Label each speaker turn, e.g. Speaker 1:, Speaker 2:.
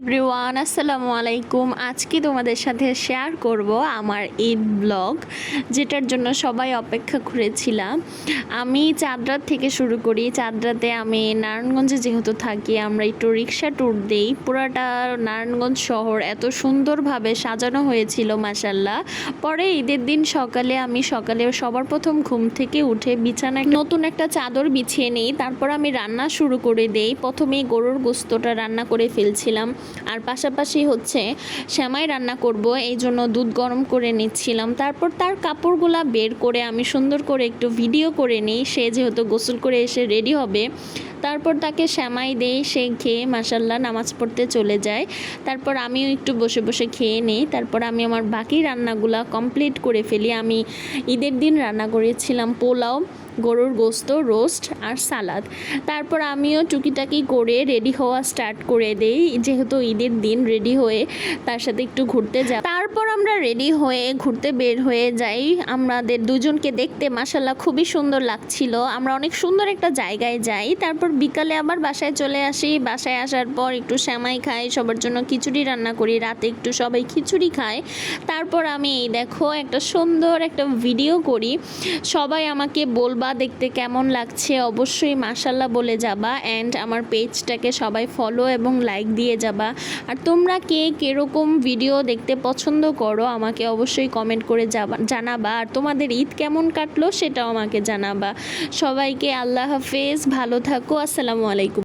Speaker 1: Everyone আসসালামু আলাইকুম। আজকে তোমাদের সাথে শেয়ার করব আমার ঈদ ব্লগ, যেটার জন্য সবাই অপেক্ষা করেছিলাম। আমি চাঁদরাত থেকে শুরু করি। চাঁদরাতে আমি নারায়ণগঞ্জে যেহেতু থাকি, আমরা একটু রিক্সা ট্যুর দিই। পুরাটা নারায়ণগঞ্জ শহর এত সুন্দরভাবে সাজানো হয়েছিল মাশাল্লাহ। পরে ঈদের দিন সকালে সবার প্রথম ঘুম থেকে উঠে বিছানায় নতুন একটা চাদর বিছিয়ে নিই। তারপর আমি রান্না শুরু করে দেই। প্রথমেই গরুর গোস্তটা রান্না করে ফেলছিলাম, আর পাশাপাশি সেমাই রান্না করব, এই জন্য দুধ গরম করে নিচ্ছিলাম। তারপর তার কাপড়গুলা বের করে আমি সুন্দর করে একটু ভিডিও করে নিই। সে যেহেতু গোসল করে এসে রেডি হবে, তারপর তাকে সেমাই দেই। সে খেয়ে মাশাল্লাহ নামাজ পড়তে চলে যায়। তারপর আমিও একটু বসে বসে খেয়ে নিই। তারপর আমি আমার বাকি রান্নাগুলা কমপ্লিট করে ফেলি। আমি ঈদের দিন রান্না করেছিলাম পোলাও, গরুর গোস্ত, রোস্ট আর সালাদ। তারপর আমিও টুকিটাকি করে রেডি হওয়া স্টার্ট করে দেই, যেহেতু ঈদের দিন রেডি হয়ে তার সাথে একটু ঘুরতে যাই। তারপর আমরা রেডি হয়ে ঘুরতে বের হয়ে যাই। আমাদের দুজনকে দেখতে মাশাল্লাহ খুবই সুন্দর লাগছিল। আমরা অনেক সুন্দর একটা জায়গায় যাই। তারপর বিকালে আবার বাসায় চলে আসি। বাসায় আসার পর একটু সেমাই খাই, সবার জন্য খিচুড়ি রান্না করি। রাতে একটু সবাই খিচুড়ি খায়। তারপর আমি এই দেখো একটা সুন্দর একটা ভিডিও করি। সবাই আমাকে বলবা দেখতে কেমন লাগছে, অবশ্যই মাশাল্লাহ বলে যাবা। অ্যান্ড আমার পেজটাকে সবাই ফলো এবং লাইক দিয়ে যাবা। আর তোমরা কে কীরকম ভিডিও দেখতে পছন্দ করো আমাকে অবশ্যই কমেন্ট করে জানাবা। আর তোমাদের ঈদ কেমন কাটলো সেটাও আমাকে জানাবা। সবাইকে আল্লাহ হাফেজ, ভালো থাকো, আসসালামু আলাইকুম।